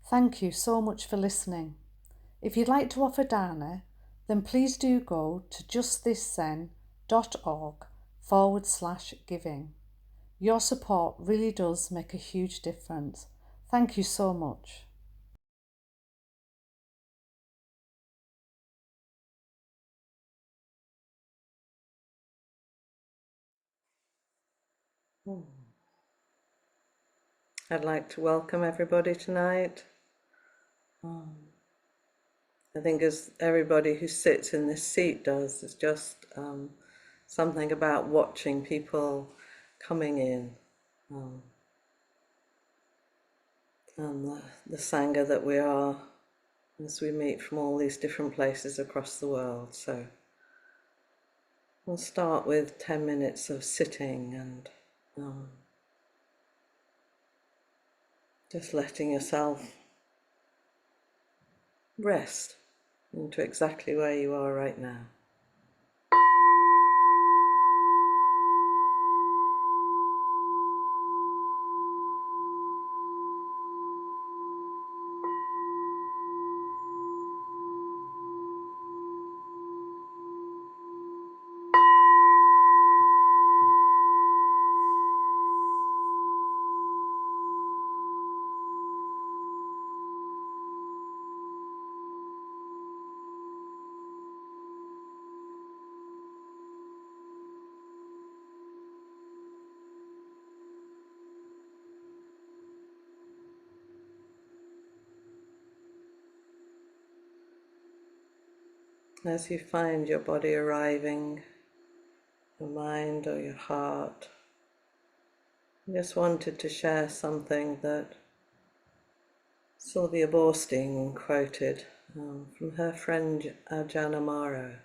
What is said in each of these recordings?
Thank you so much for listening. If you'd like to offer Dharma, then please do go to justthiszen.org/giving. Your support really does make a huge difference. Thank you so much. I'd like to welcome everybody tonight. I think as everybody who sits in this seat does, it's just something about watching people coming in and the Sangha that we are as we meet from all these different places across the world. So we'll start with 10 minutes of sitting and just letting yourself rest into exactly where you are right now. As you find your body arriving, your mind or your heart, I just wanted to share something that Sylvia Boorstein quoted from her friend Ajahn Amaro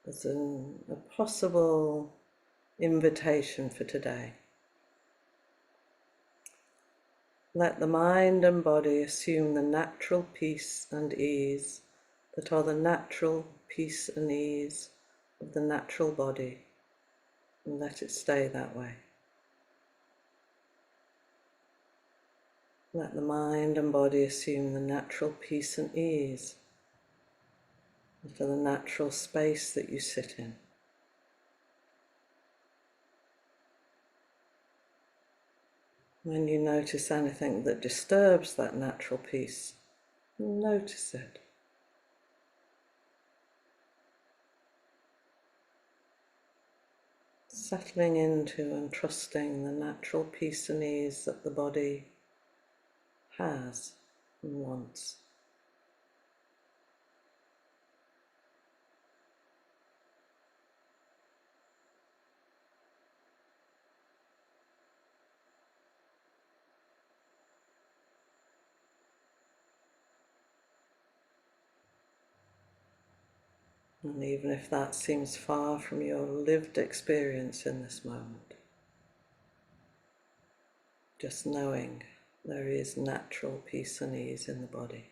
as a possible invitation for today. Let the mind and body assume the natural peace and ease that are the natural peace and ease of the natural body, and let it stay that way. Let the mind and body assume the natural peace and ease that are the natural space that you sit in. When you notice anything that disturbs that natural peace, notice it. Settling into and trusting the natural peace and ease that the body has and wants. And even if that seems far from your lived experience in this moment, just knowing there is natural peace and ease in the body.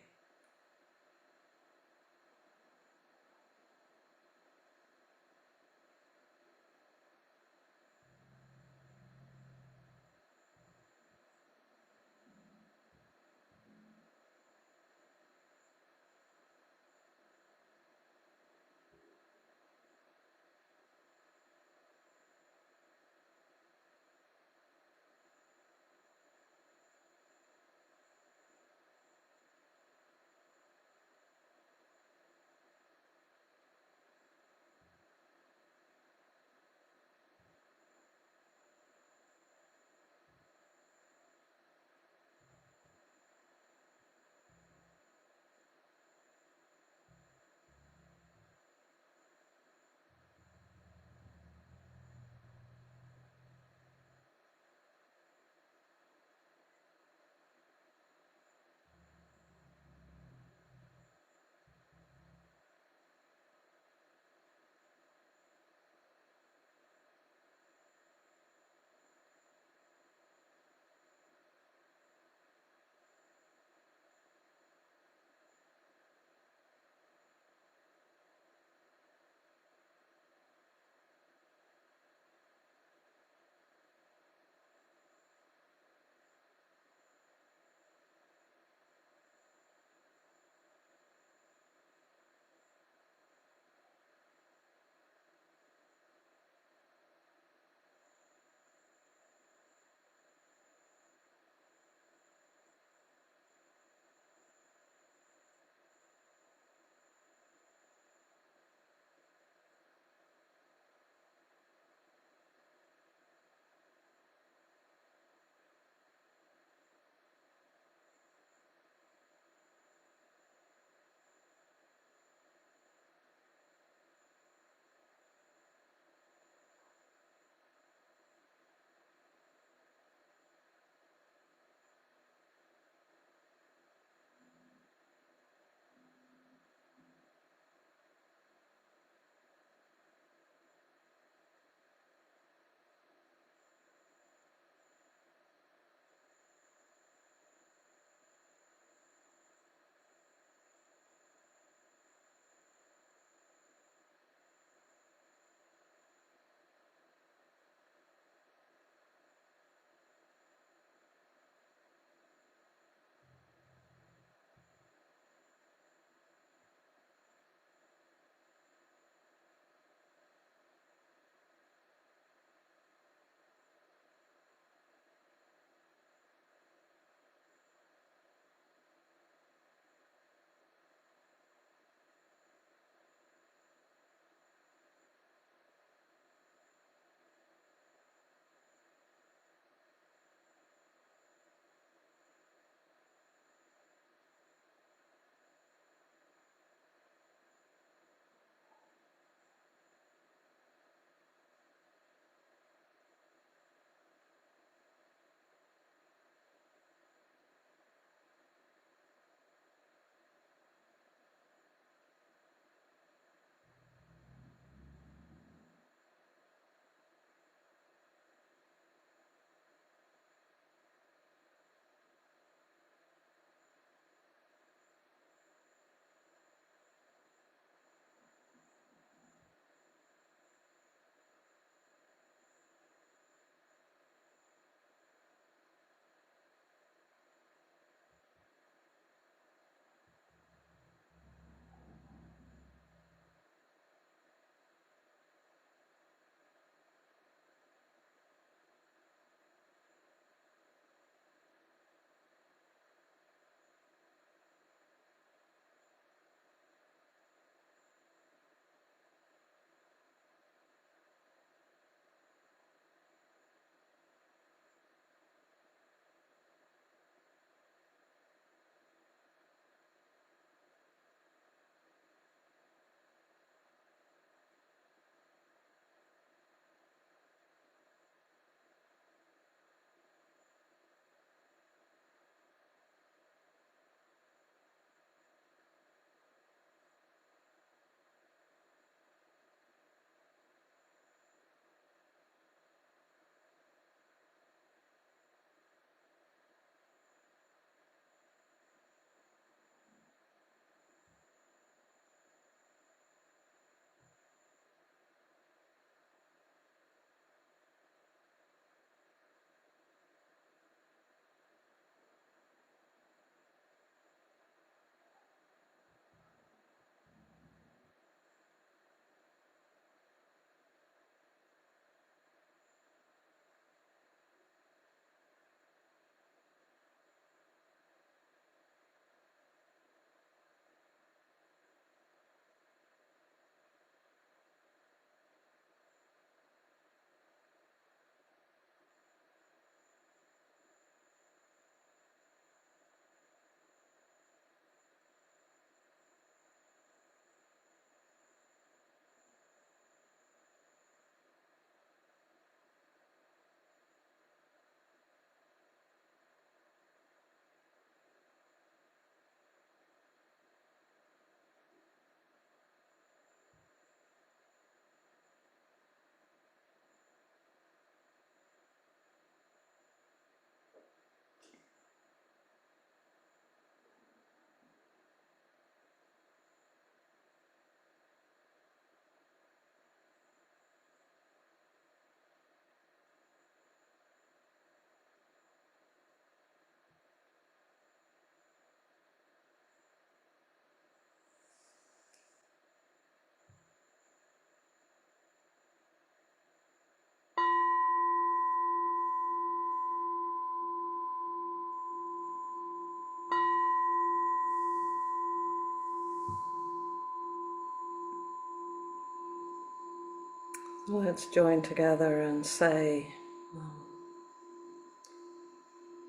Let's join together and say,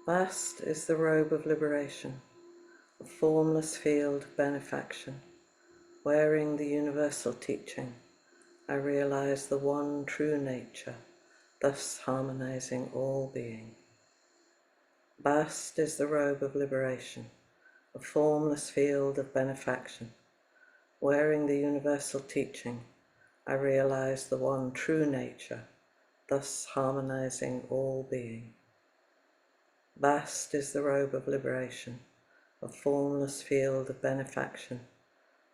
vast is the robe of liberation, a formless field of benefaction. Wearing the universal teaching, I realize the one true nature, thus harmonizing all being. Vast is the robe of liberation, a formless field of benefaction. Wearing the universal teaching, I realize the one true nature, thus harmonizing all being. Vast is the robe of liberation, a formless field of benefaction.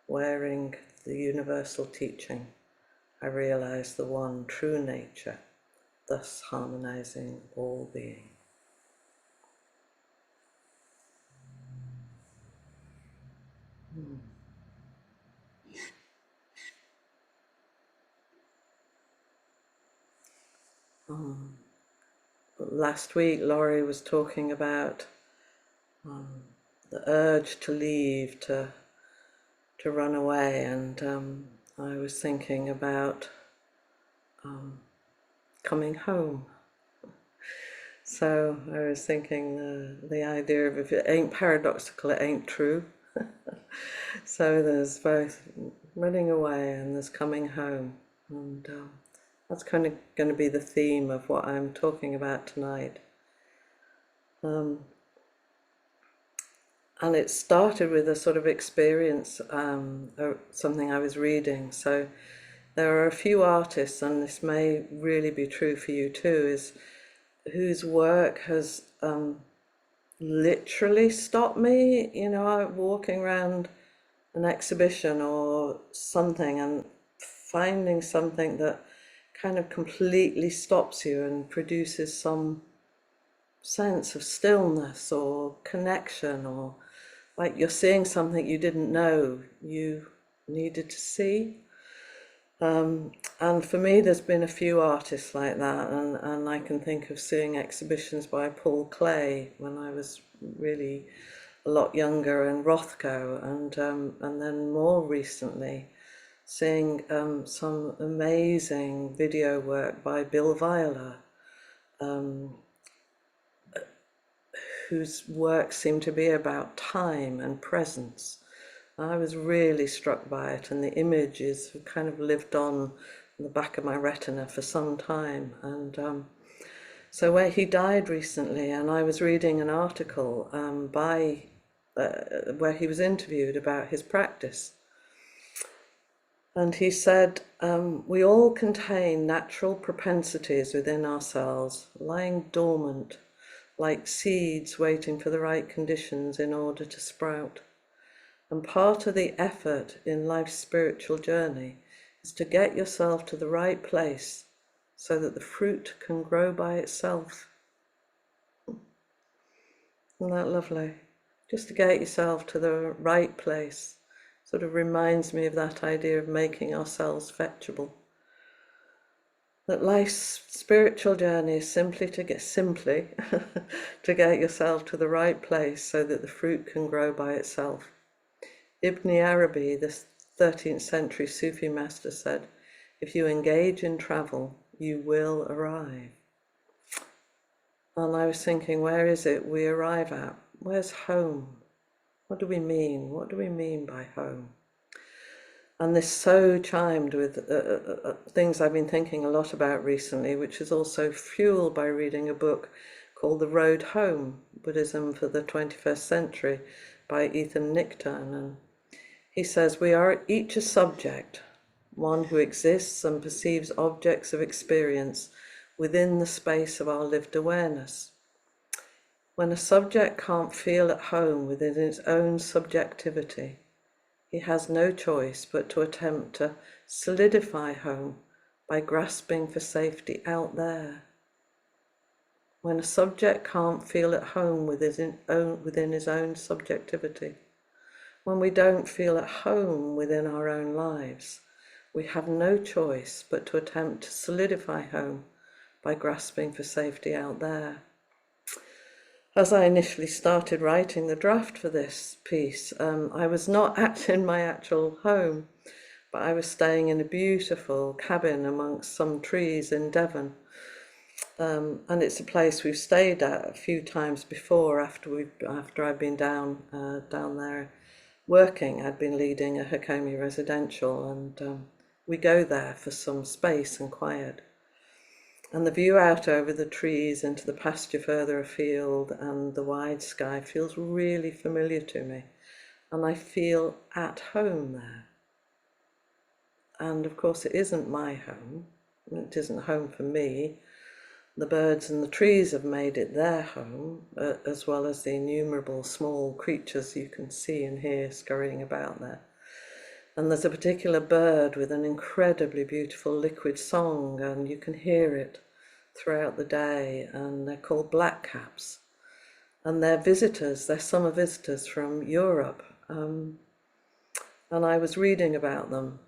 Wearing the universal teaching, I realize the one true nature, thus harmonizing all being. Last week, Laurie was talking about the urge to leave, to run away, and I was thinking about coming home. So I was thinking the idea of if it ain't paradoxical, it ain't true. So there's both running away and there's coming home, and that's kind of going to be the theme of what I'm talking about tonight. And it started with a sort of experience, something I was reading. So there are a few artists, and this may really be true for you too, whose work has literally stopped me. You know, I'm walking around an exhibition or something and finding something that kind of completely stops you and produces some sense of stillness or connection, or like you're seeing something you didn't know you needed to see. And for me, there's been a few artists like that, and I can think of seeing exhibitions by Paul Klee when I was really a lot younger, and Rothko, and then more recently seeing some amazing video work by Bill Viola, whose work seemed to be about time and presence. I was really struck by it, and the images have kind of lived on in the back of my retina for some time. And so where he died recently, and I was reading an article where he was interviewed about his practice. And he said, we all contain natural propensities within ourselves, lying dormant, like seeds waiting for the right conditions in order to sprout. And part of the effort in life's spiritual journey is to get yourself to the right place so that the fruit can grow by itself. Isn't that lovely? Just to get yourself to the right place sort of reminds me of that idea of making ourselves fetchable. That life's spiritual journey is simply to get to get yourself to the right place so that the fruit can grow by itself. Ibn Arabi, the 13th century Sufi master, said, if you engage in travel, you will arrive. And I was thinking, where is it we arrive at? Where's home? What do we mean? What do we mean by home? And this so chimed with things I've been thinking a lot about recently, which is also fueled by reading a book called The Road Home, Buddhism for the 21st Century by Ethan Nichtern. And he says, we are each a subject, one who exists and perceives objects of experience within the space of our lived awareness. When a subject can't feel at home within its own subjectivity, he has no choice but to attempt to solidify home by grasping for safety out there. When a subject can't feel at home within his own subjectivity, when we don't feel at home within our own lives, we have no choice but to attempt to solidify home by grasping for safety out there. As I initially started writing the draft for this piece, I was not in my actual home, but I was staying in a beautiful cabin amongst some trees in Devon. And it's a place we've stayed at a few times before after I've been down there working. I'd been leading a Hakomi residential, and we go there for some space and quiet. And the view out over the trees into the pasture further afield and the wide sky feels really familiar to me. And I feel at home there. And of course it isn't my home. It isn't home for me. The birds and the trees have made it their home, as well as the innumerable small creatures you can see and hear scurrying about there. And there's a particular bird with an incredibly beautiful liquid song, and you can hear it throughout the day, and they're called blackcaps. And they're visitors, they're summer visitors from Europe. And I was reading about them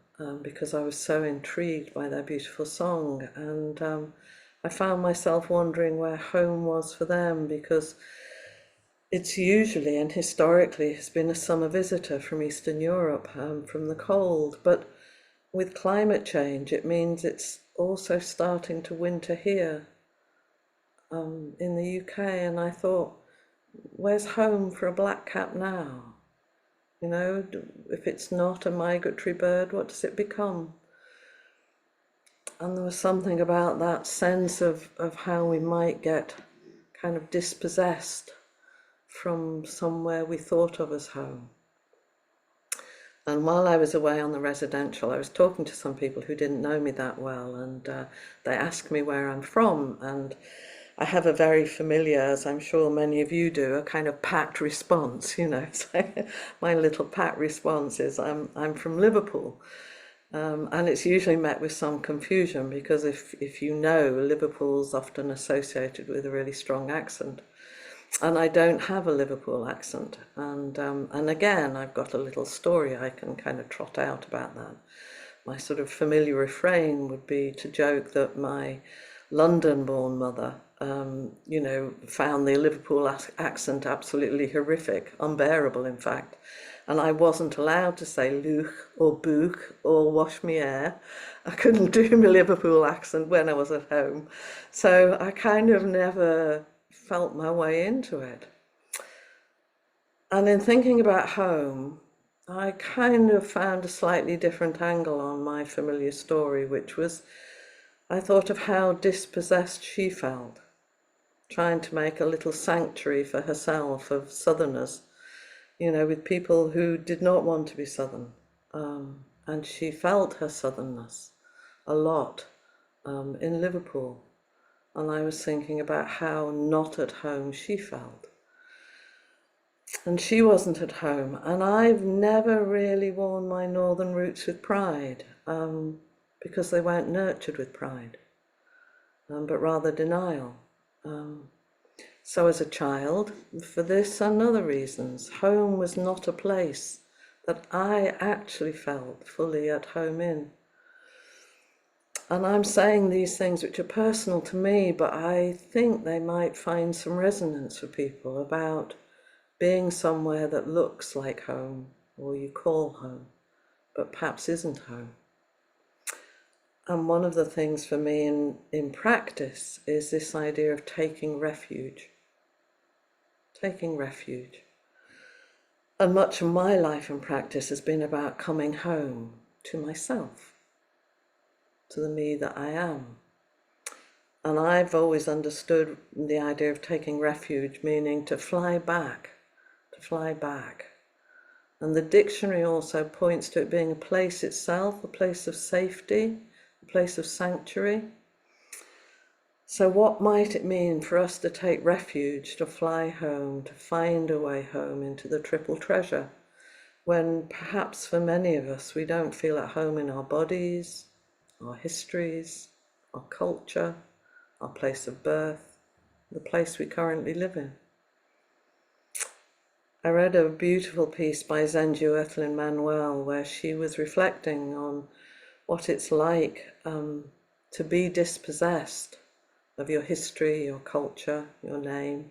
because I was so intrigued by their beautiful song. And I found myself wondering where home was for them, because it's usually and historically has been a summer visitor from Eastern Europe, from the cold. But with climate change, it means it's also starting to winter here in the UK. And I thought, where's home for a blackcap now? You know, if it's not a migratory bird, what does it become? And there was something about that sense of how we might get kind of dispossessed from somewhere we thought of as home. And while I was away on the residential, I was talking to some people who didn't know me that well, and they asked me where I'm from, and I have a very familiar, as I'm sure many of you do, a kind of pat response, you know. So my little pat response is, I'm from Liverpool. And it's usually met with some confusion, because if you know, Liverpool's often associated with a really strong accent. And I don't have a Liverpool accent. And again, I've got a little story I can kind of trot out about that. My sort of familiar refrain would be to joke that my London-born mother, you know, found the Liverpool accent absolutely horrific, unbearable, in fact. And I wasn't allowed to say luch or book or wash me air. I couldn't do my Liverpool accent when I was at home. So I kind of never felt my way into it. And in thinking about home, I kind of found a slightly different angle on my familiar story, which was, I thought of how dispossessed she felt, trying to make a little sanctuary for herself of Southerners, you know, with people who did not want to be Southern. And she felt her Southernness a lot in Liverpool. And I was thinking about how not at home she felt. And she wasn't at home. And I've never really worn my northern roots with pride, because they weren't nurtured with pride, but rather denial. So as a child, for this and other reasons, home was not a place that I actually felt fully at home in. And I'm saying these things which are personal to me, but I think they might find some resonance for people about being somewhere that looks like home, or you call home, but perhaps isn't home. And one of the things for me in practice is this idea of taking refuge. Taking refuge. And much of my life and practice has been about coming home to myself, to the me that I am. And I've always understood the idea of taking refuge, meaning to fly back, to fly back. And the dictionary also points to it being a place itself, a place of safety, a place of sanctuary. So what might it mean for us to take refuge, to fly home, to find a way home into the triple treasure, when perhaps for many of us we don't feel at home in our bodies, our histories, our culture, our place of birth, the place we currently live in? I read a beautiful piece by Zenju Earthlyn Manuel where she was reflecting on what it's like to be dispossessed of your history, your culture, your name.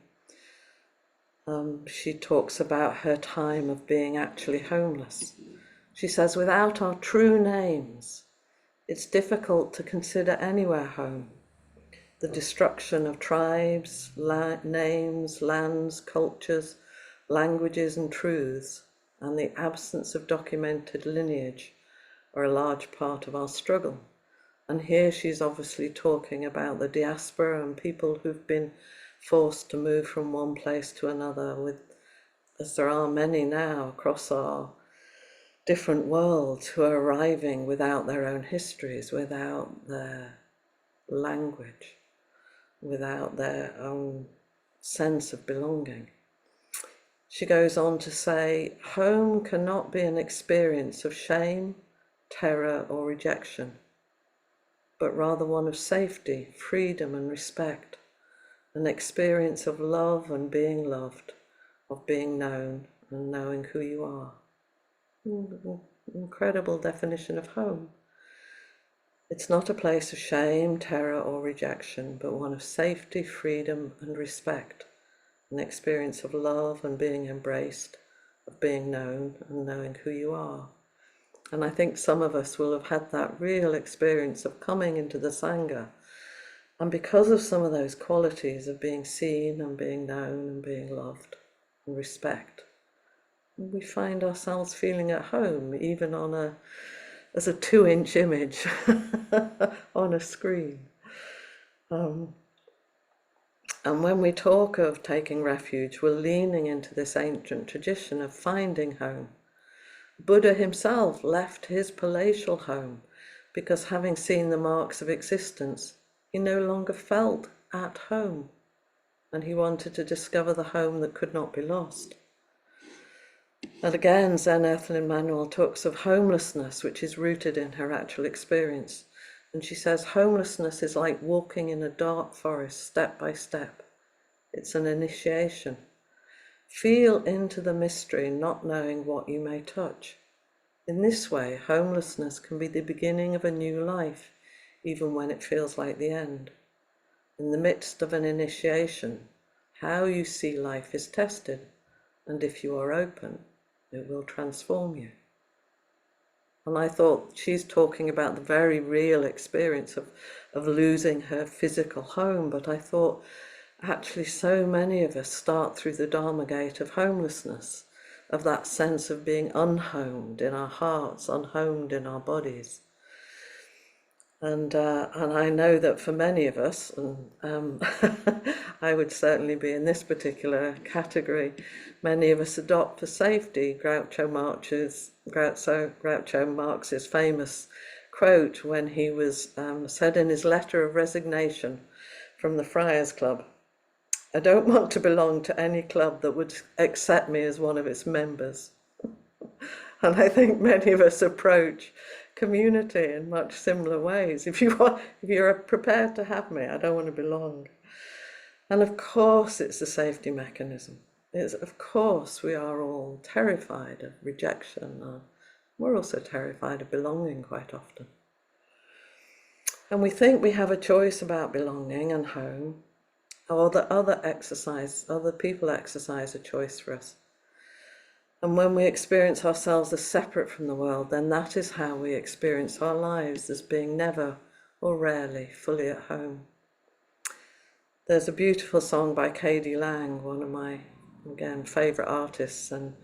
She talks about her time of being actually homeless. She says, without our true names, it's difficult to consider anywhere home. The destruction of tribes, names, lands, cultures, languages and truths, and the absence of documented lineage are a large part of our struggle. And here she's obviously talking about the diaspora and people who've been forced to move from one place to another, as there are many now across our different worlds who are arriving without their own histories, without their language, without their own sense of belonging. She goes on to say, home cannot be an experience of shame, terror, or rejection, but rather one of safety, freedom, and respect, an experience of love and being loved, of being known and knowing who you are. Incredible definition of home. It's not a place of shame, terror, or rejection, but one of safety, freedom, and respect, an experience of love and being embraced, of being known and knowing who you are. And I think some of us will have had that real experience of coming into the Sangha, and because of some of those qualities of being seen and being known and being loved and respect, we find ourselves feeling at home, even as a 2-inch image on a screen. And when we talk of taking refuge, we're leaning into this ancient tradition of finding home. Buddha himself left his palatial home because, having seen the marks of existence, he no longer felt at home, and he wanted to discover the home that could not be lost. And again, Zen Earthlyn Manuel talks of homelessness, which is rooted in her actual experience. And she says, homelessness is like walking in a dark forest step by step. It's an initiation. Feel into the mystery, not knowing what you may touch. In this way, homelessness can be the beginning of a new life, even when it feels like the end. In the midst of an initiation, how you see life is tested, and if you are open, it will transform you. And I thought she's talking about the very real experience of losing her physical home, but I thought actually so many of us start through the Dharma gate of homelessness, of that sense of being unhomed in our hearts, unhomed in our bodies. And I know that for many of us, and I would certainly be in this particular category, many of us adopt for safety Groucho Marx's famous quote when he was said in his letter of resignation from the Friars Club, "I don't want to belong to any club that would accept me as one of its members." And I think many of us approach community in much similar ways. If you're prepared to have me, I don't want to belong. And of course it's a safety mechanism. Of course we are all terrified of rejection. We're also terrified of belonging quite often. And we think we have a choice about belonging and home, or that other people exercise a choice for us. And when we experience ourselves as separate from the world, then that is how we experience our lives, as being never or rarely fully at home. There's a beautiful song by K.D. Lang, one of my, again, favourite artists, and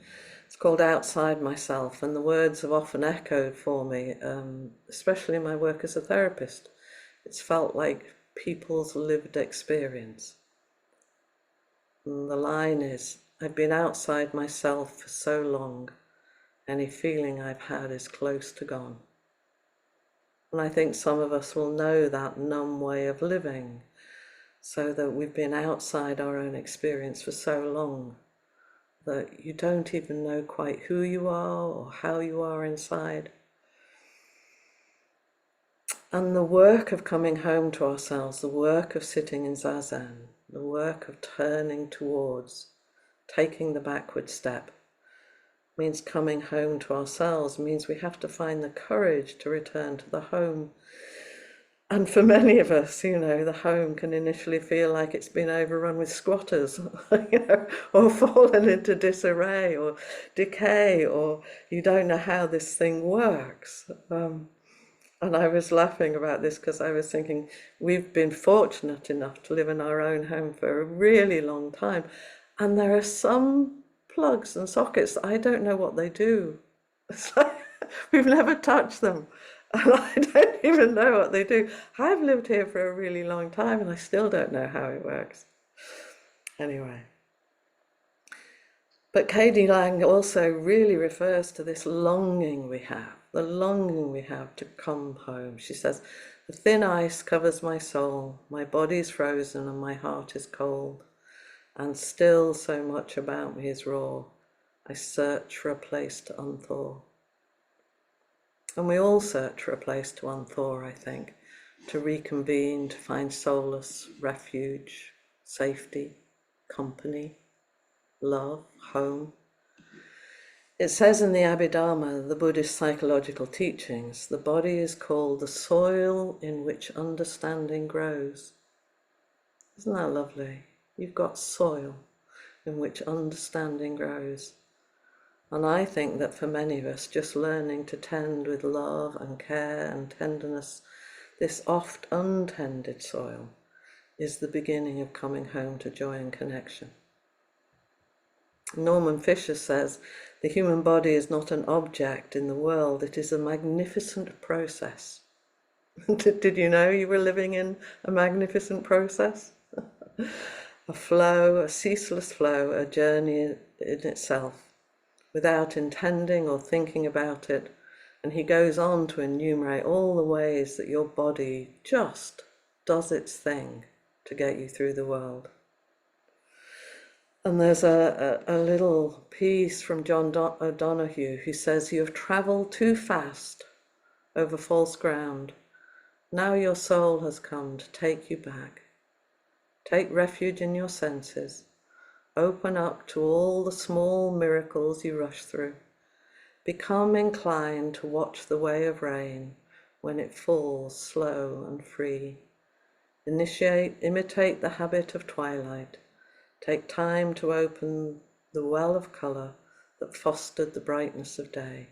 it's called Outside Myself, and the words have often echoed for me, especially in my work as a therapist. It's felt like people's lived experience. And the line is, I've been outside myself for so long, any feeling I've had is close to gone. And I think some of us will know that numb way of living, so that we've been outside our own experience for so long that you don't even know quite who you are or how you are inside. And the work of coming home to ourselves, the work of sitting in zazen, the work of turning towards, taking the backward step, means coming home to ourselves, means we have to find the courage to return to the home And for many of us, the home can initially feel like it's been overrun with squatters, or fallen into disarray or decay, or you don't know how this thing works. And I was laughing about this because I was thinking we've been fortunate enough to live in our own home for a really long time. And there are some plugs and sockets that I don't know what they do. It's like we've never touched them. And I don't even know what they do. I've lived here for a really long time and I still don't know how it works. Anyway. But Katie Lang also really refers to this longing we have, the longing we have to come home. She says, "The thin ice covers my soul, my body's frozen and my heart is cold, and still so much about me is raw. I search for a place to unthaw." And we all search for a place to unthaw, I think, to reconvene, to find solace, refuge, safety, company, love, home. It says in the Abhidharma, the Buddhist psychological teachings, the body is called the soil in which understanding grows. Isn't that lovely? You've got soil in which understanding grows. And I think that for many of us, just learning to tend with love and care and tenderness this oft untended soil is the beginning of coming home to joy and connection. Norman Fisher says, the human body is not an object in the world, it is a magnificent process. Did you know you were living in a magnificent process? A flow, a ceaseless flow, a journey in itself, without intending or thinking about it. And he goes on to enumerate all the ways that your body just does its thing to get you through the world. And there's a little piece from John O'Donoghue who says, "You have travelled too fast over false ground. Now your soul has come to take you back. Take refuge in your senses. Open up to all the small miracles you rush through. Become inclined to watch the way of rain when it falls slow and free. Imitate the habit of twilight. Take time to open the well of colour that fostered the brightness of day.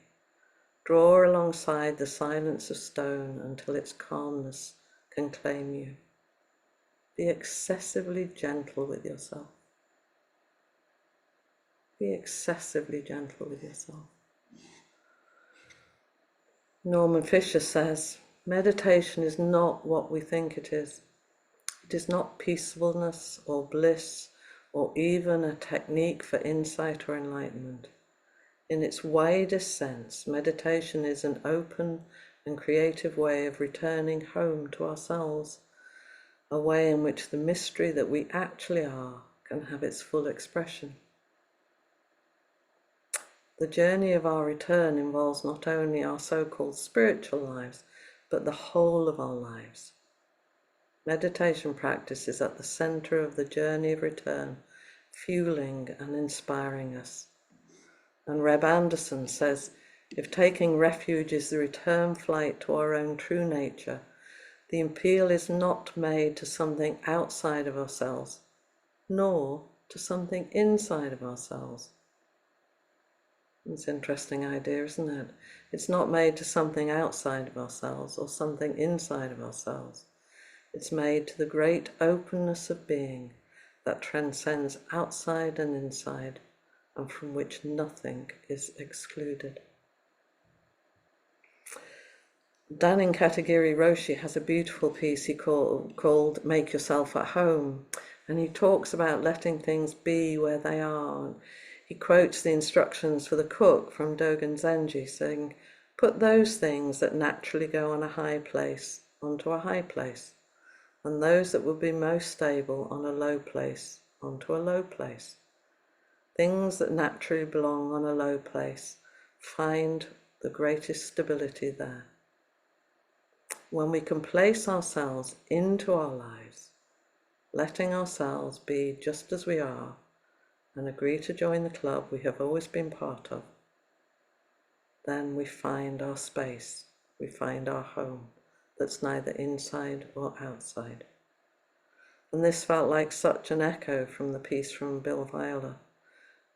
Draw alongside the silence of stone until its calmness can claim you. Be excessively gentle with yourself. Be excessively gentle with yourself." Norman Fisher says, meditation is not what we think it is. It is not peacefulness or bliss or even a technique for insight or enlightenment. In its widest sense, meditation is an open and creative way of returning home to ourselves, a way in which the mystery that we actually are can have its full expression. The journey of our return involves not only our so-called spiritual lives, but the whole of our lives. Meditation practice is at the center of the journey of return, fueling and inspiring us. And Reb Anderson says, if taking refuge is the return flight to our own true nature, the appeal is not made to something outside of ourselves, nor to something inside of ourselves. It's an interesting idea, isn't it? It's not made to something outside of ourselves or something inside of ourselves. It's made to the great openness of being that transcends outside and inside, and from which nothing is excluded. Danin Katagiri Roshi has a beautiful piece he called Make Yourself at Home, and he talks about letting things be where they are. He quotes the instructions for the cook from Dogen Zenji, saying, put those things that naturally go on a high place onto a high place, and those that would be most stable on a low place onto a low place. Things that naturally belong on a low place, find the greatest stability there. When we can place ourselves into our lives, letting ourselves be just as we are, and agree to join the club we have always been part of, then we find our space, we find our home, that's neither inside or outside. And this felt like such an echo from the piece from Bill Viola.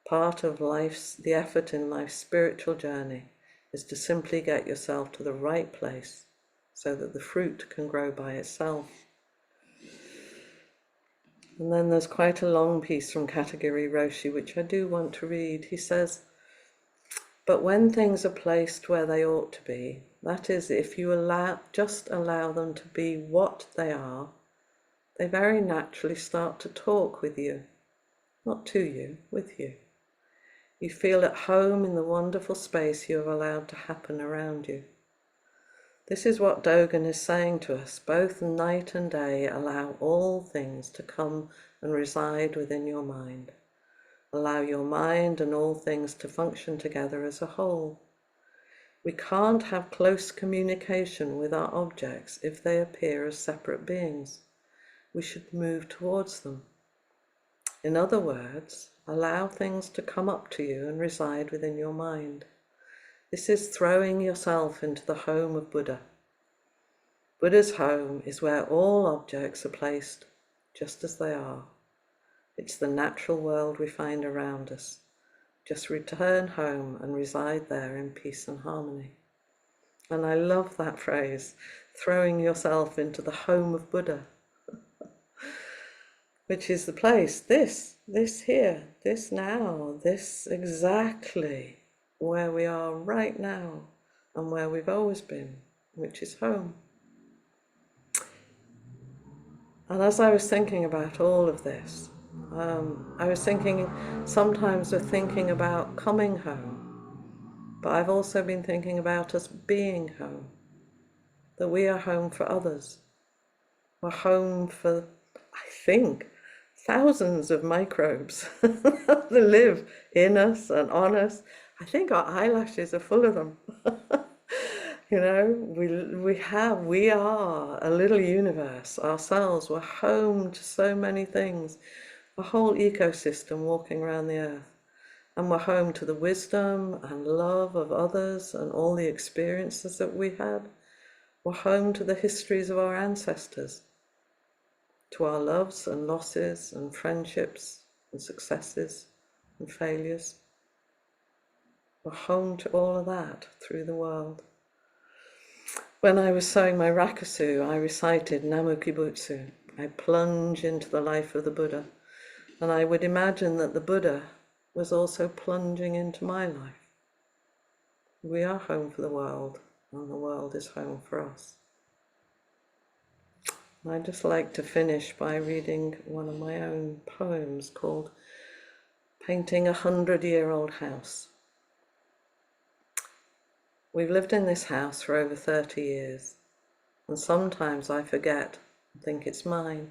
Part of the effort in life's spiritual journey is to simply get yourself to the right place so that the fruit can grow by itself. And then there's quite a long piece from Katagiri Roshi, which I do want to read. He says, but when things are placed where they ought to be, that is, if you just allow them to be what they are, they very naturally start to talk with you, not to you, with you. You feel at home in the wonderful space you have allowed to happen around you. This is what Dogen is saying to us. Both night and day, allow all things to come and reside within your mind. Allow your mind and all things to function together as a whole. We can't have close communication with our objects if they appear as separate beings. We should move towards them. In other words, allow things to come up to you and reside within your mind. This is throwing yourself into the home of Buddha. Buddha's home is where all objects are placed just as they are. It's the natural world we find around us. Just return home and reside there in peace and harmony. And I love that phrase, throwing yourself into the home of Buddha, which is the place, this here, this now, this exactly where we are right now and where we've always been, which is home. And as I was thinking about all of this, I was thinking, sometimes we're thinking about coming home, but I've also been thinking about us being home, that we are home for others. We're home for, I think, thousands of microbes that live in us and on us. I think our eyelashes are full of them. You know, we are a little universe ourselves. We're home to so many things, a whole ecosystem walking around the earth. And we're home to the wisdom and love of others and all the experiences that we had. We're home to the histories of our ancestors, to our loves and losses and friendships and successes and failures. We're home to all of that through the world. When I was sewing my rakusu, I recited Namu Kibutsu. I plunge into the life of the Buddha, and I would imagine that the Buddha was also plunging into my life. We are home for the world, and the world is home for us. I'd just like to finish by reading one of my own poems called Painting a 100-Year-Old House. We've lived in this house for over 30 years, and sometimes I forget and think it's mine.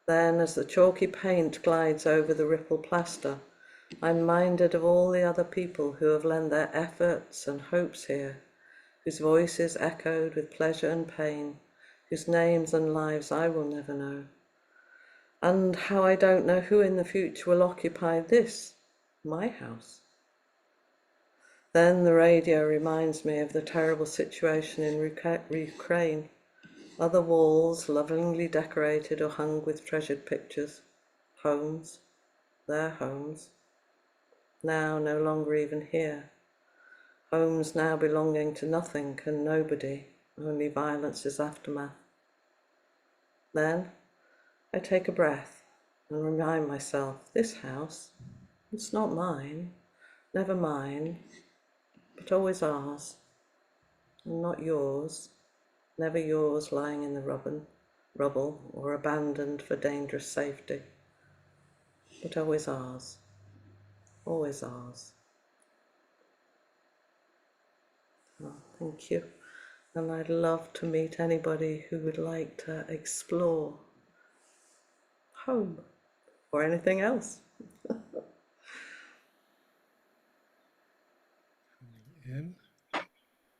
Then, as the chalky paint glides over the rippled plaster, I'm minded of all the other people who have lent their efforts and hopes here, whose voices echoed with pleasure and pain, whose names and lives I will never know. And how I don't know who in the future will occupy this, my house. Then the radio reminds me of the terrible situation in Ukraine. Other walls, lovingly decorated or hung with treasured pictures. Homes, their homes. Now no longer even here. Homes now belonging to nothing and nobody, only violence's aftermath. Then I take a breath and remind myself, this house, it's not mine, never mine, but always ours, and not yours, never yours lying in the rubble or abandoned for dangerous safety, but always ours, always ours. Oh, thank you. And I'd love to meet anybody who would like to explore home or anything else. In.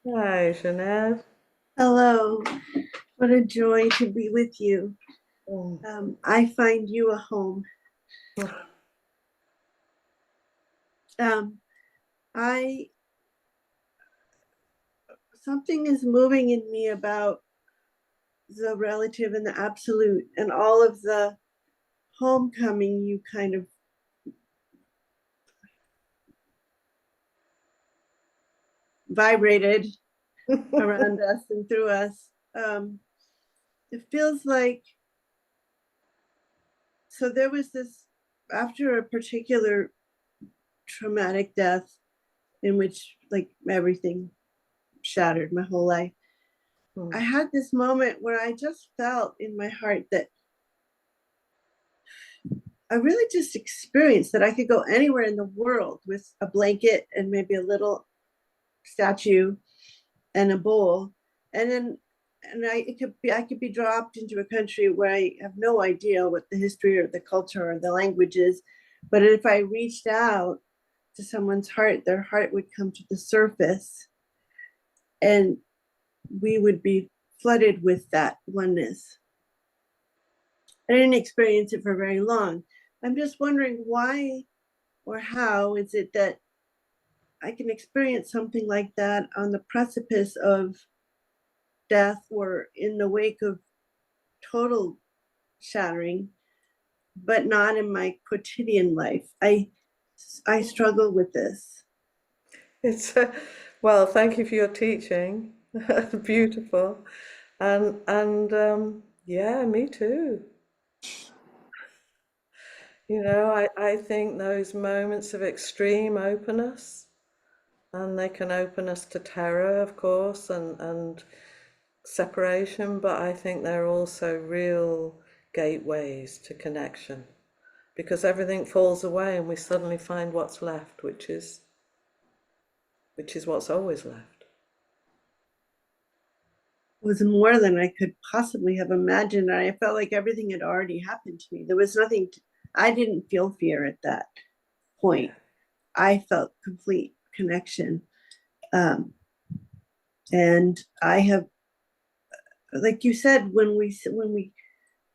Hi, Jeanette. Hello, what a joy to be with you. I find you a home. I something is moving in me about the relative and the absolute, and all of the homecoming you kind of vibrated around us and through us. It feels like, so there was this, after a particular traumatic death in which like everything shattered my whole life, I had this moment where I just felt in my heart that I really just experienced that I could go anywhere in the world with a blanket and maybe a little statue and a bowl, and then I could be dropped into a country where I have no idea what the history or the culture or the language is, but if I reached out to someone's heart, their heart would come to the surface, and we would be flooded with that oneness. I didn't experience it for very long. I'm just wondering why or how is it that I can experience something like that on the precipice of death or in the wake of total shattering, but not in my quotidian life. I struggle with this. It's well, thank you for your teaching. Beautiful. And yeah, me too. You know, I think those moments of extreme openness, and they can open us to terror, of course, and separation, but I think they're also real gateways to connection, because everything falls away and we suddenly find what's left, which is what's always left. It was more than I could possibly have imagined. I felt like everything had already happened to me. There was nothing, I didn't feel fear at that point. I felt complete connection. And I have, like you said, when we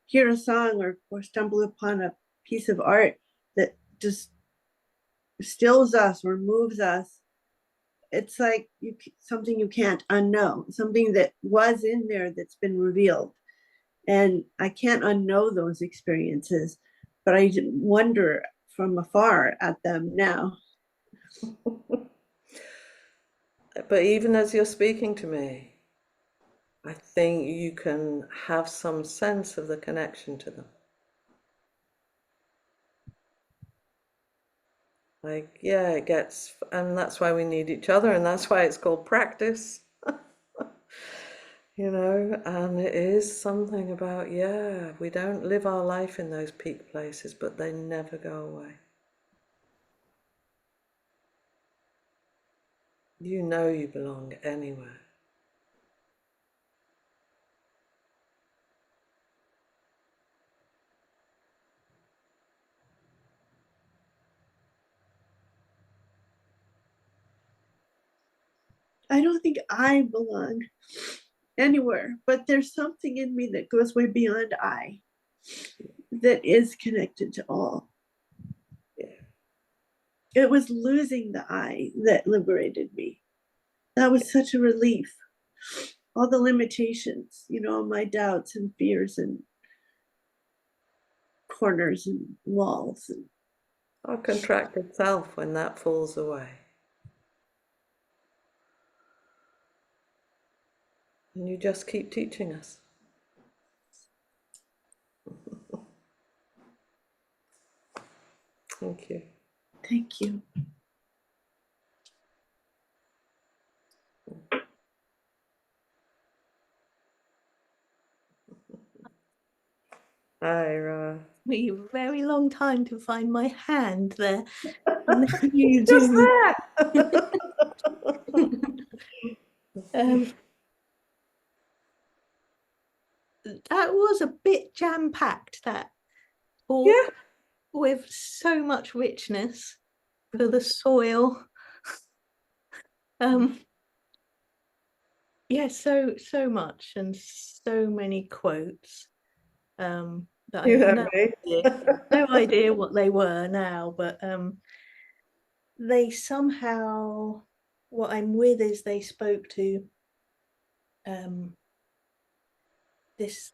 hear a song or stumble upon a piece of art that just stills us or moves us, it's like something you can't unknow, something that was in there that's been revealed. And I can't unknow those experiences, but I wonder from afar at them now. But even as you're speaking to me, I think you can have some sense of the connection to them. Like, yeah, it gets, and that's why we need each other, and that's why it's called practice. You know, and it is something about, yeah, we don't live our life in those peak places, but they never go away. You know you belong anywhere. I don't think I belong anywhere, but there's something in me that goes way beyond I, that is connected to all. Yeah. It was losing the I that liberated me. That was such a relief. All the limitations, my doubts and fears and corners and walls. Our contracted self, when that falls away. And you just keep teaching us. Thank you. Thank you. Hi, Ra. Me a very long time to find my hand there. And then you Just do. there. That was a bit jam-packed, that talk, Yeah. with so much richness for the soil. Yeah, so much, and so many quotes that I You have know me. no idea what they were now, but they somehow, what I'm with is they spoke to this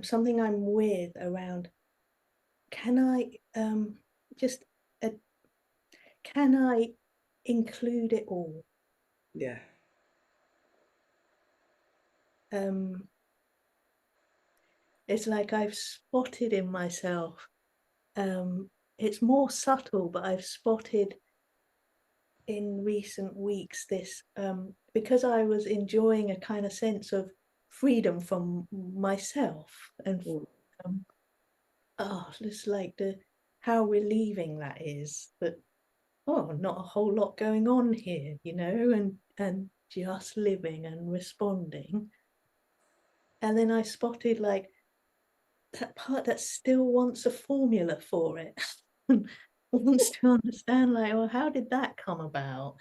something I'm with around, can I just can I include it all? Yeah. It's like I've spotted in myself, it's more subtle, but I've spotted in recent weeks this, because I was enjoying a kind of sense of freedom from myself, and just like how relieving that is, that not a whole lot going on here, and just living and responding. And then I spotted like that part that still wants a formula for it and wants to understand, like, well, how did that come about?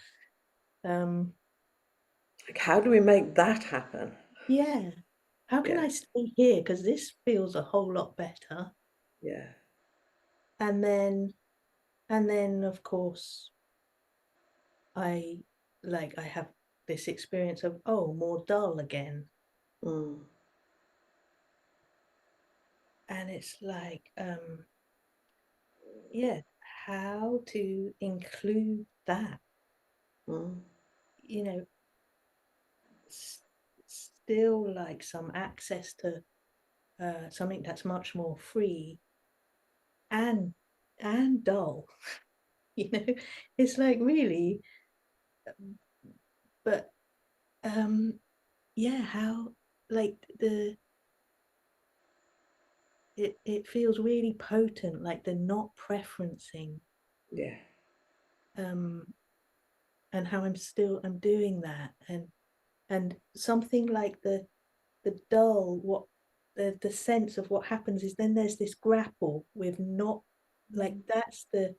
Like, how do we make that happen? Yeah, how can I stay here, because this feels a whole lot better. Yeah. And then of course I have this experience of, more dull again. And it's like, how to include that, still like some access to something that's much more free and dull. It's like, really, but how, like, it feels really potent, like the not preferencing, and how I'm doing that, and something like the dull, what the sense of what happens is, then there's this grapple with not, like, that's the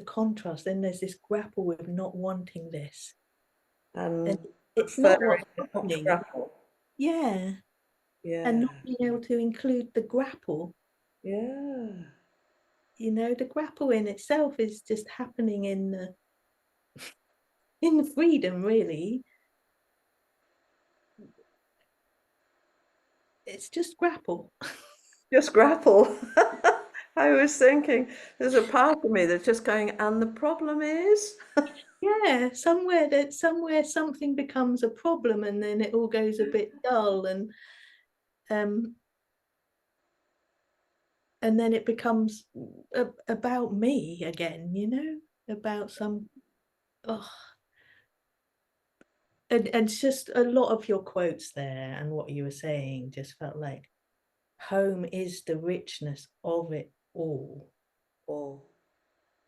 contrast. Then there's this grapple with not wanting this, and it's not what's happening. Yeah. And not being able to include the grapple. The grapple in itself is just happening in the freedom, really. It's just grapple. Just grapple. I was thinking, there's a part of me that's just going, and the problem is? Yeah, somewhere something becomes a problem, and then it all goes a bit dull, and then it becomes about me again, about some, and it's just a lot of your quotes there, and what you were saying just felt like home is the richness of it all.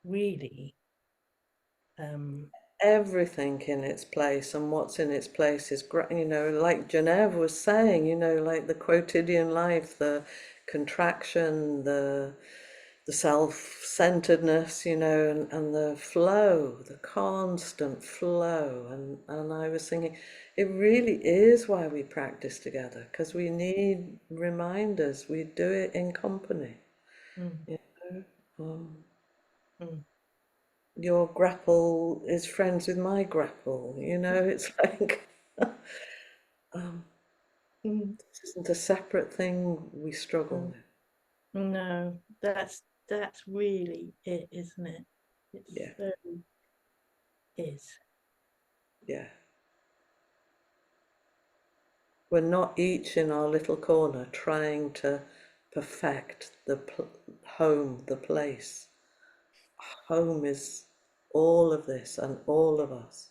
Really. Everything in its place, and what's in its place is, like Genève was saying, like the quotidian life, the contraction, the self-centeredness, and the flow, the constant flow. And I was thinking, it really is why we practice together, because we need reminders. We do it in company. Your grapple is friends with my grapple, it's like this isn't a separate thing we struggle with. No, that's really it, isn't it? It so is. Yeah. We're not each in our little corner trying to perfect the home, the place. Home is all of this and all of us.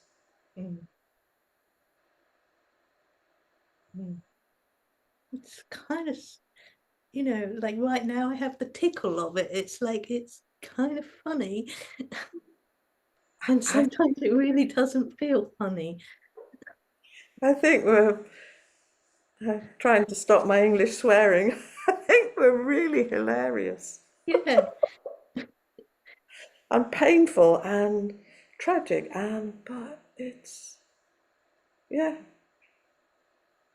It's kind of, like right now I have the tickle of it. It's like, it's kind of funny. And sometimes it really doesn't feel funny. I think we're trying to stop my English swearing. I think we're really hilarious. Yeah. And painful and tragic, but it's, yeah.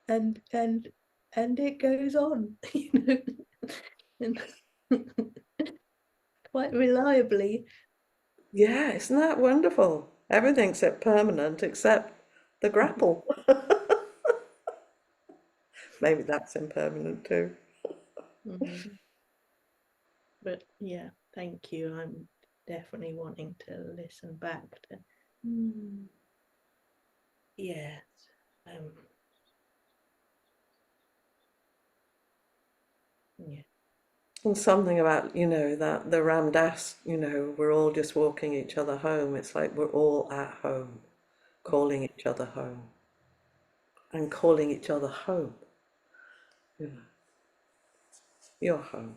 And it goes on, and quite reliably. Yeah, isn't that wonderful? Everything's permanent except the grapple. Maybe that's impermanent too. Mhm. But yeah, thank you. I'm definitely wanting to listen back to. Yeah. Yeah. And something about, that the Ram Dass, we're all just walking each other home. It's like we're all at home, calling each other home and calling each other home. Your home.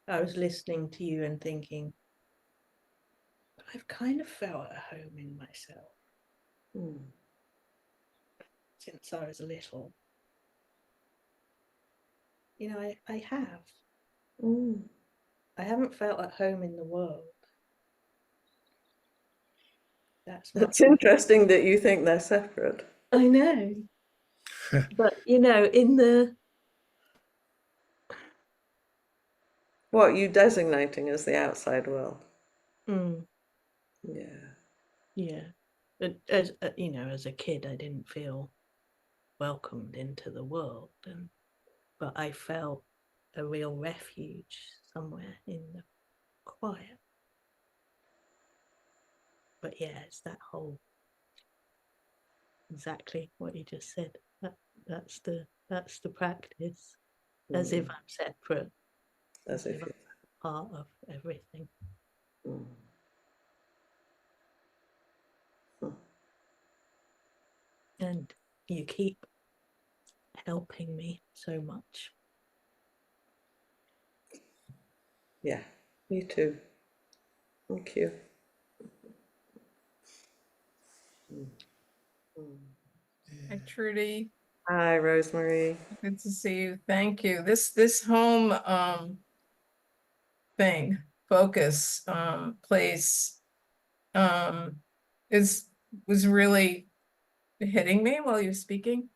I was listening to you and thinking, I've kind of felt at home in myself since I was little. I have. I haven't felt at home in the world. That's not. It's interesting that you think they're separate. I know. But in the. What are you designating as the outside world? Yeah. Yeah. As as a kid, I didn't feel welcomed into the world, but I felt a real refuge somewhere in the quiet. But yeah, it's that whole, exactly what you just said. That's the practice, as if I'm separate, As if I'm part of everything. And you keep helping me so much. Yeah, me too. Thank you. Hi, Trudy. Hi, Rosemary. Good to see you. Thank you. This home thing, focus, place, is was really hitting me while you were speaking.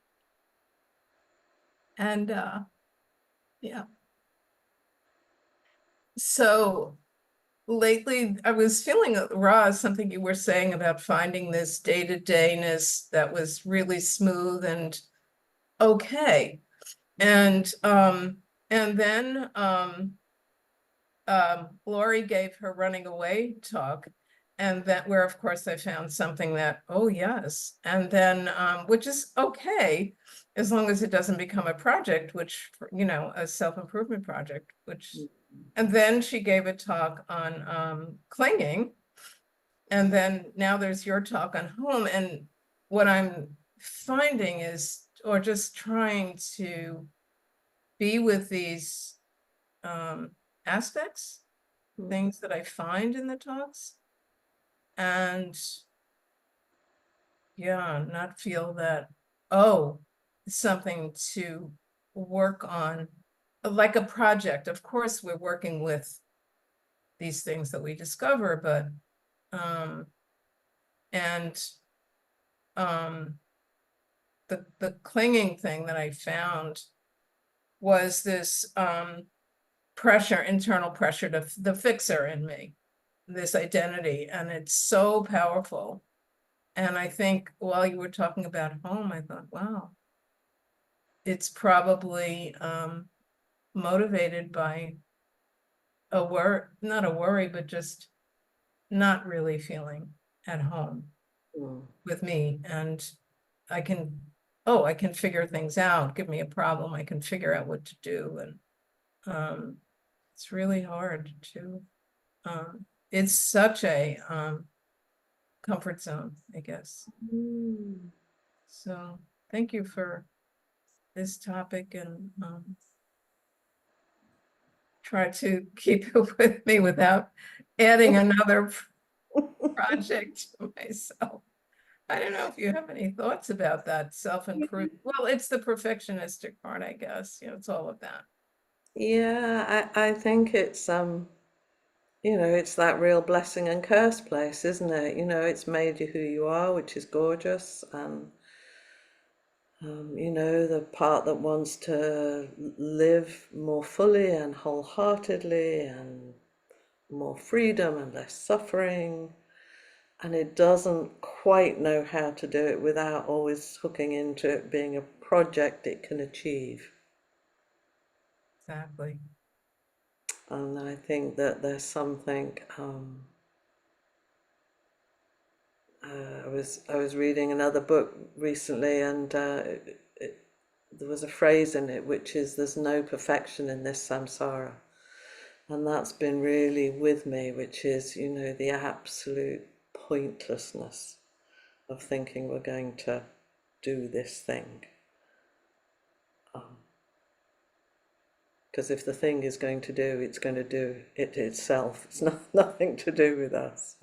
And yeah. So lately I was feeling raw, something you were saying about finding this day-to-dayness that was really smooth and okay. And then Lori gave her running away talk, and that where of course I found something that, oh yes, and then which is okay as long as it doesn't become a project, which a self-improvement project, which, and then she gave a talk on clinging, and then now there's your talk on home. And what I'm finding is, or just trying to be with these aspects, things that I find in the talks, and yeah, not feel that, oh, something to work on, like a project. Of course, we're working with these things that we discover, but and the clinging thing that I found was this pressure, internal pressure to the fixer in me, this identity, and it's so powerful. And I think while you were talking about home, I thought, wow, it's probably motivated by not a worry, but just not really feeling at home with me. And I can figure things out. Give me a problem, I can figure out what to do. And it's really hard to, it's such a comfort zone, I guess. So thank you for this topic, and try to keep it with me without adding another project to myself. I don't know if you have any thoughts about that self-improvement. Well, it's the perfectionistic part, I guess. It's all of that. Yeah, I think it's it's that real blessing and curse place, isn't it? It's made you who you are, which is gorgeous, and You know, the part that wants to live more fully and wholeheartedly and more freedom and less suffering. And it doesn't quite know how to do it without always hooking into it being a project it can achieve. Exactly. And I think that there's something. I was reading another book recently, and there was a phrase in it which is, "There's no perfection in this samsara," and that's been really with me. Which is, you know, the absolute pointlessness of thinking we're going to do this thing. Because if the thing is going to do, it's going to do it itself. It's nothing to do with us.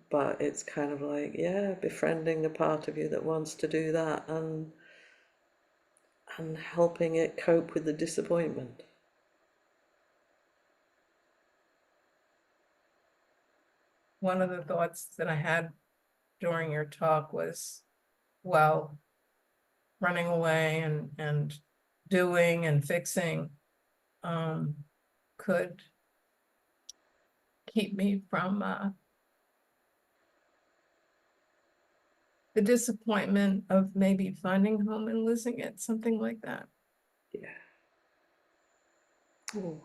But it's kind of like, yeah, befriending the part of you that wants to do that, and helping it cope with the disappointment. One of the thoughts that I had during your talk was, well, running away and doing and fixing could keep me from the disappointment of maybe finding home and losing it, something like that. Yeah. Oh.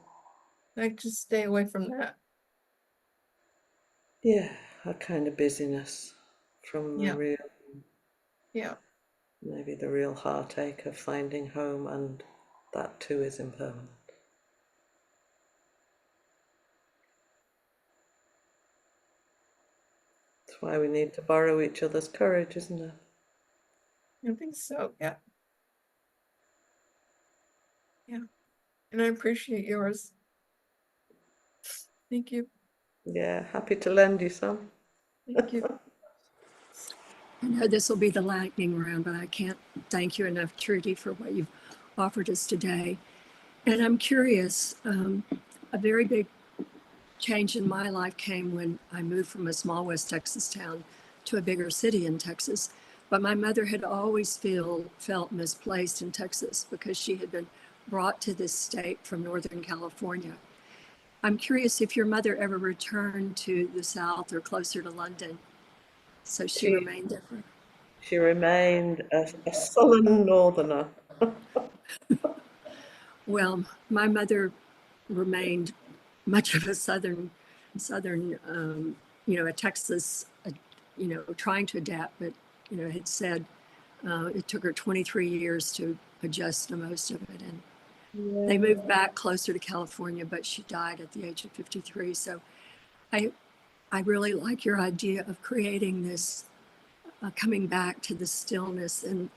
Like, just stay away from that. Yeah, a kind of busyness from the Yeah. real, Yeah. maybe the real heartache of finding home, and that too is impermanent. That's why we need to borrow each other's courage, isn't it? I think so. Yeah. Yeah. And I appreciate yours. Thank you. Yeah, happy to lend you some. Thank you. I know this will be the lightning round, but I can't thank you enough, Trudy, for what you've offered us today. And I'm curious, a very big change in my life came when I moved from a small West Texas town to a bigger city in Texas. But my mother had always felt misplaced in Texas because she had been brought to this state from Northern California. I'm curious if your mother ever returned to the South or closer to London, so she She remained there. she remained a sullen northerner. Well, my mother remained much of a southern, a Texas, trying to adapt, but had said it took her 23 years to adjust to most of it, and they moved back closer to California, but she died at the age of 53. So I I really like your idea of creating this, coming back to the stillness and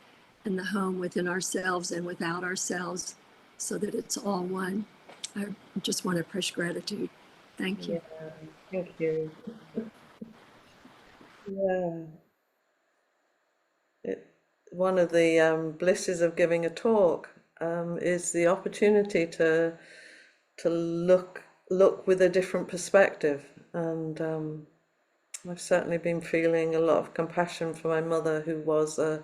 the home within ourselves and without ourselves, so that it's all one. I just want to push gratitude. Thank Yeah, you. thank you. Yeah. One of the blisses of giving a talk is the opportunity to look with a different perspective, and I've certainly been feeling a lot of compassion for my mother, who was a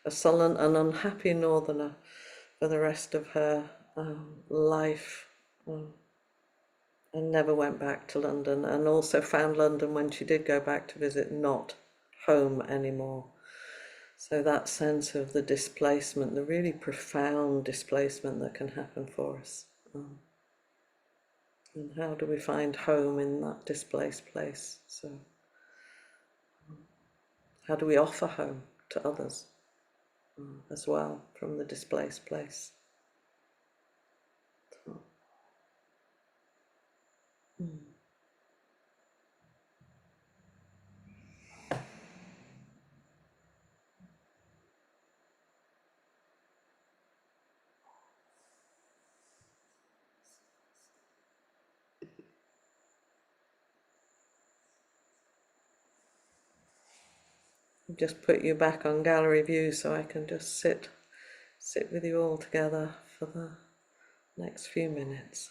sullen and unhappy northerner for the rest of her life, and never went back to London, and also found London, when she did go back to visit, not home anymore. So that sense of the displacement, the really profound displacement that can happen for us. And how do we find home in that displaced place? So how do we offer home to others as well from the displaced place? So, just put you back on gallery view so I can just sit with you all together for the next few minutes.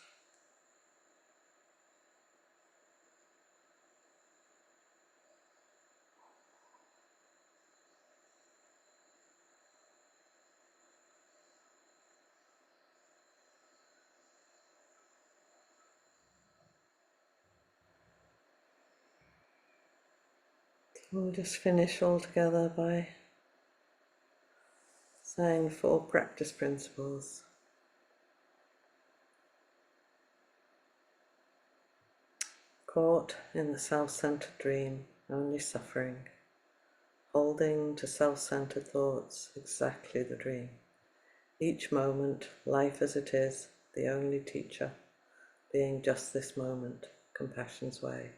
We'll just finish all together by saying 4 practice principles. Caught in the self-centered dream, only suffering. Holding to self-centered thoughts, exactly the dream. Each moment, life as it is, the only teacher, being just this moment, compassion's way.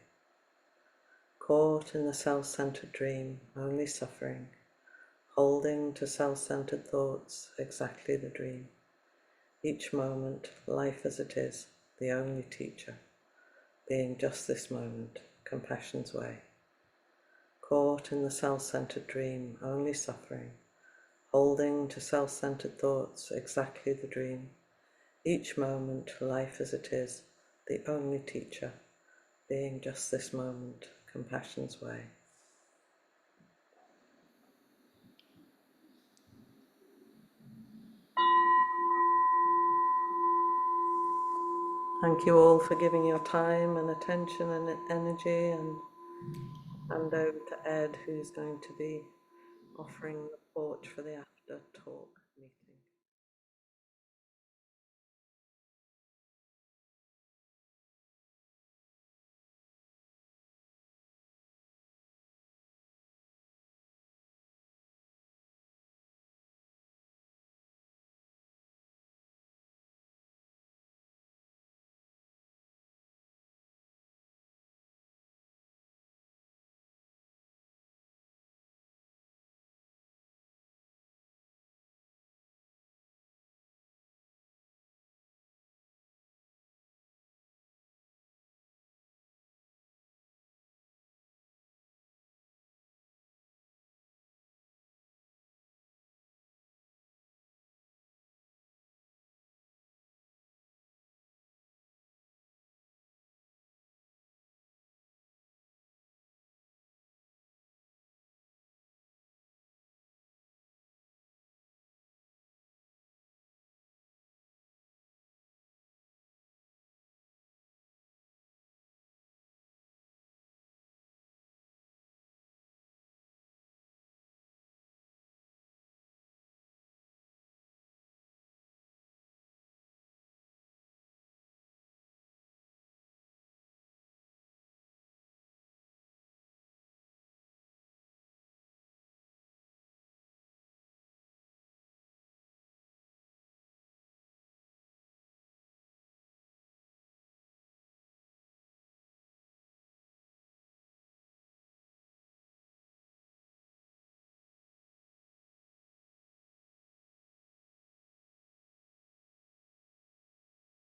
Caught in the self-centered dream, only suffering. Holding to self-centered thoughts, exactly the dream. Each moment, life as it is, the only teacher, being just this moment, compassion's way. Caught in the self-centered dream, only suffering. Holding to self-centered thoughts, exactly the dream. Each moment, life as it is, the only teacher, being just this moment, compassion's way. Thank you all for giving your time and attention and energy, and hand over to Ed, who's going to be offering the porch for the after talk.